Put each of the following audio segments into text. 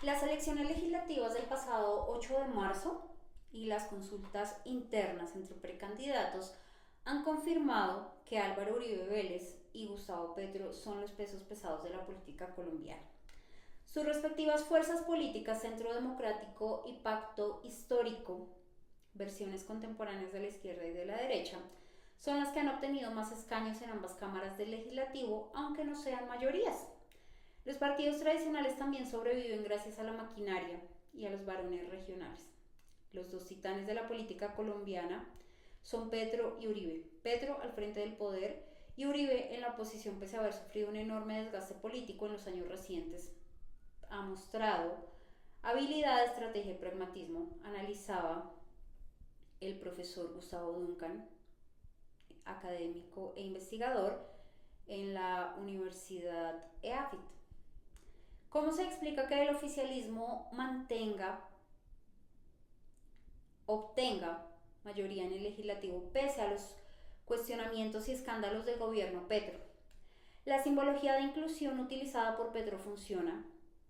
Las elecciones legislativas del pasado 8 de marzo y las consultas internas entre precandidatos han confirmado que Álvaro Uribe Vélez y Gustavo Petro son los pesos pesados de la política colombiana. Sus respectivas fuerzas políticas, Centro Democrático y Pacto Histórico, versiones contemporáneas de la izquierda y de la derecha, son las que han obtenido más escaños en ambas cámaras del legislativo, aunque no sean mayorías. Los partidos tradicionales también sobreviven gracias a la maquinaria y a los varones regionales. Los dos titanes de la política colombiana son Petro y Uribe. Petro al frente del poder y Uribe en la oposición pese a haber sufrido un enorme desgaste político en los años recientes. Ha mostrado habilidad, estrategia y pragmatismo, analizaba el profesor Gustavo Duncan, académico e investigador en la Universidad EAFIT. ¿Cómo se explica que el oficialismo obtenga mayoría en el legislativo pese a los cuestionamientos y escándalos del gobierno Petro? La simbología de inclusión utilizada por Petro funciona,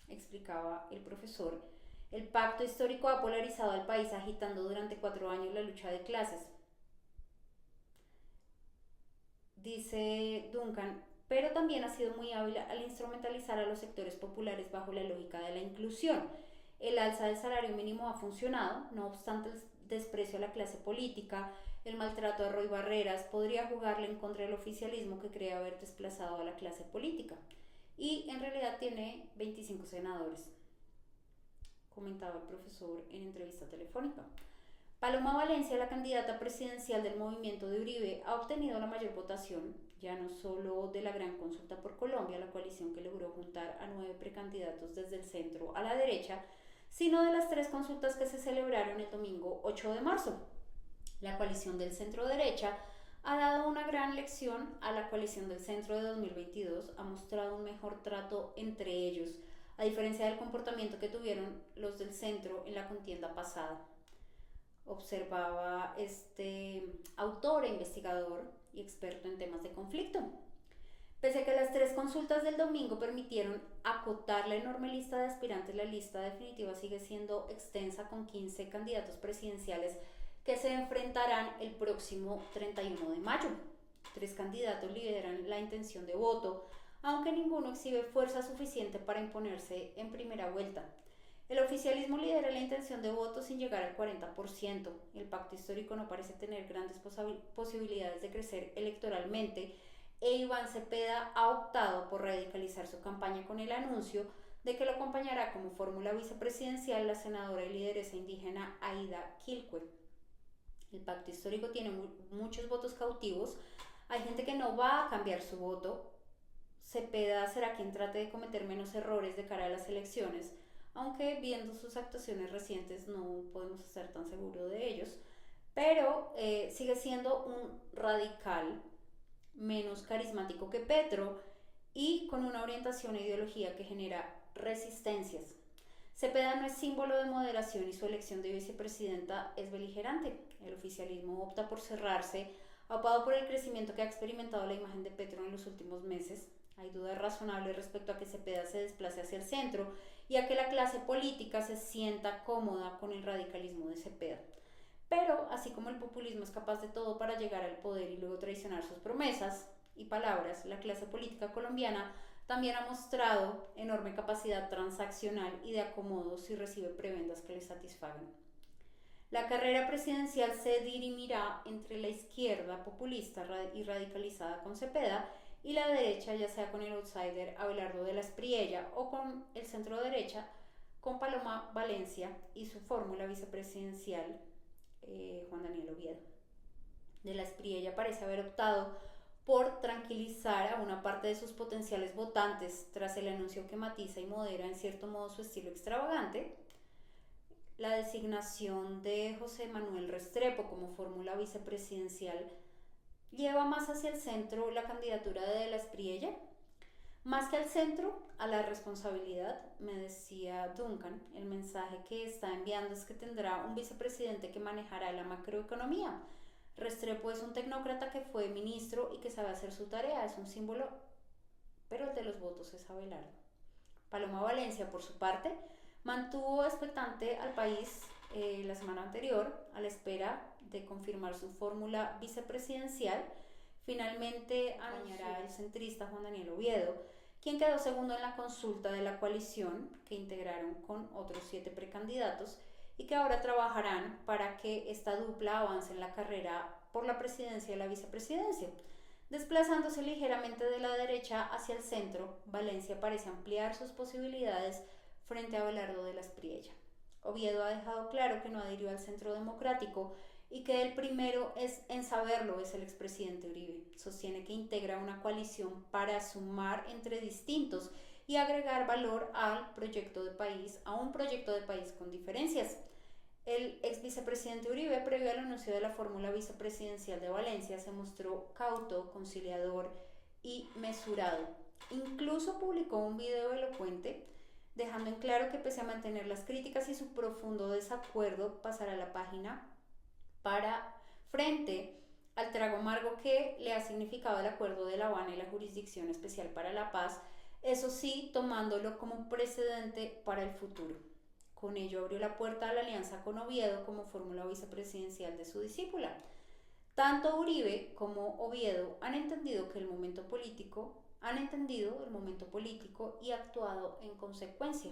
explicaba el profesor. El pacto histórico ha polarizado al país agitando durante 4 años la lucha de clases. Dice Duncan, pero también ha sido muy hábil al instrumentalizar a los sectores populares bajo la lógica de la inclusión. El alza del salario mínimo ha funcionado, no obstante el desprecio a la clase política, el maltrato a Roy Barreras podría jugarle en contra del oficialismo que cree haber desplazado a la clase política. Y en realidad tiene 25 senadores, comentaba el profesor en entrevista telefónica. Paloma Valencia, la candidata presidencial del movimiento de Uribe, ha obtenido la mayor votación, ya no solo de la Gran Consulta por Colombia, la coalición que logró juntar a 9 precandidatos desde el centro a la derecha, sino de las 3 consultas que se celebraron el domingo 8 de marzo. La coalición del centro-derecha ha dado una gran lección a la coalición del centro de 2022, ha mostrado un mejor trato entre ellos, a diferencia del comportamiento que tuvieron los del centro en la contienda pasada. Observaba este autor e investigador y experto en temas de conflicto. Pese a que las 3 consultas del domingo permitieron acotar la enorme lista de aspirantes, la lista definitiva sigue siendo extensa con 15 candidatos presidenciales que se enfrentarán el próximo 31 de mayo. 3 candidatos lideran la intención de voto, aunque ninguno exhibe fuerza suficiente para imponerse en primera vuelta. El oficialismo lidera la intención de voto sin llegar al 40%. El pacto histórico no parece tener grandes posibilidades de crecer electoralmente e Iván Cepeda ha optado por radicalizar su campaña con el anuncio de que lo acompañará como fórmula vicepresidencial la senadora y lideresa indígena Aida Quilcue. El pacto histórico tiene muchos votos cautivos. Hay gente que no va a cambiar su voto. Cepeda será quien trate de cometer menos errores de cara a las elecciones, aunque viendo sus actuaciones recientes no podemos estar tan seguros de ellos, pero sigue siendo un radical menos carismático que Petro y con una orientación e ideología que genera resistencias. Cepeda no es símbolo de moderación y su elección de vicepresidenta es beligerante. El oficialismo opta por cerrarse, aupado por el crecimiento que ha experimentado la imagen de Petro en los últimos meses. Hay dudas razonables respecto a que Cepeda se desplace hacia el centro y a que la clase política se sienta cómoda con el radicalismo de Cepeda. Pero, así como el populismo es capaz de todo para llegar al poder y luego traicionar sus promesas y palabras, la clase política colombiana también ha mostrado enorme capacidad transaccional y de acomodo si recibe prebendas que le satisfagan. La carrera presidencial se dirimirá entre la izquierda populista y radicalizada con Cepeda y la derecha, ya sea con el outsider Abelardo de la Espriella o con el centro derecha con Paloma Valencia y su fórmula vicepresidencial Juan Daniel Oviedo. De la Espriella parece haber optado por tranquilizar a una parte de sus potenciales votantes tras el anuncio que matiza y modera en cierto modo su estilo extravagante. La designación de José Manuel Restrepo como fórmula vicepresidencial lleva más hacia el centro la candidatura de la Espriella, más que al centro, a la responsabilidad, me decía Duncan. El mensaje que está enviando es que tendrá un vicepresidente que manejará la macroeconomía. Restrepo es un tecnócrata que fue ministro y que sabe hacer su tarea, es un símbolo, pero el de los votos es Abelardo. Paloma Valencia, por su parte, mantuvo expectante al país la semana anterior a la espera de confirmar su fórmula vicepresidencial. Finalmente anunciará el centrista Juan Daniel Oviedo, quien quedó segundo en la consulta de la coalición que integraron con otros 7 precandidatos y que ahora trabajarán para que esta dupla avance en la carrera por la presidencia y la vicepresidencia. Desplazándose ligeramente de la derecha hacia el centro, Valencia parece ampliar sus posibilidades frente a Abelardo de la Espriella. Oviedo ha dejado claro que no adhirió al Centro Democrático y que el primero en saberlo es el expresidente Uribe. Sostiene que integra una coalición para sumar entre distintos y agregar valor al proyecto de país, a un proyecto de país con diferencias. El ex vicepresidente Uribe, previo al anuncio de la fórmula vicepresidencial de Valencia, se mostró cauto, conciliador y mesurado. Incluso publicó un video elocuente, dejando en claro que pese a mantener las críticas y su profundo desacuerdo, pasará la página para frente al trago amargo que le ha significado el acuerdo de La Habana y la Jurisdicción Especial para la Paz, eso sí, tomándolo como precedente para el futuro. Con ello abrió la puerta a la alianza con Oviedo como fórmula vicepresidencial de su discípula. Tanto Uribe como Oviedo han entendido el momento político y actuado en consecuencia.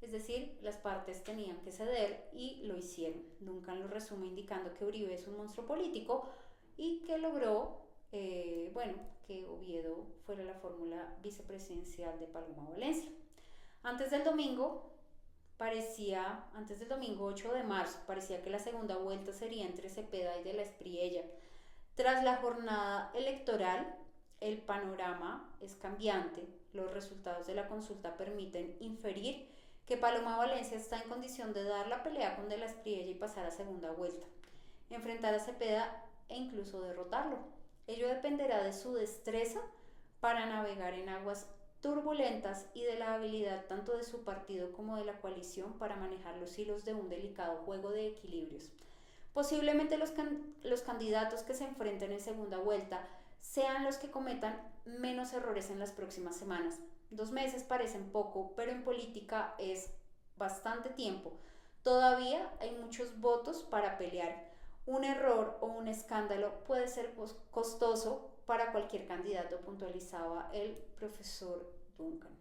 Es decir, las partes tenían que ceder y lo hicieron. Duncan lo resume indicando que Uribe es un monstruo político y que logró, que Oviedo fuera la fórmula vicepresidencial de Paloma Valencia. Antes del domingo 8 de marzo, parecía que la segunda vuelta sería entre Cepeda y de la Espriella. Tras la jornada electoral, el panorama es cambiante. Los resultados de la consulta permiten inferir que Paloma Valencia está en condición de dar la pelea con de la Espriella y pasar a segunda vuelta, enfrentar a Cepeda e incluso derrotarlo. Ello dependerá de su destreza para navegar en aguas turbulentas y de la habilidad tanto de su partido como de la coalición para manejar los hilos de un delicado juego de equilibrios. Posiblemente los candidatos que se enfrenten en segunda vuelta sean los que cometan menos errores en las próximas semanas. 2 meses parecen poco, pero en política es bastante tiempo. Todavía hay muchos votos para pelear. Un error o un escándalo puede ser costoso para cualquier candidato, puntualizaba el profesor Duncan.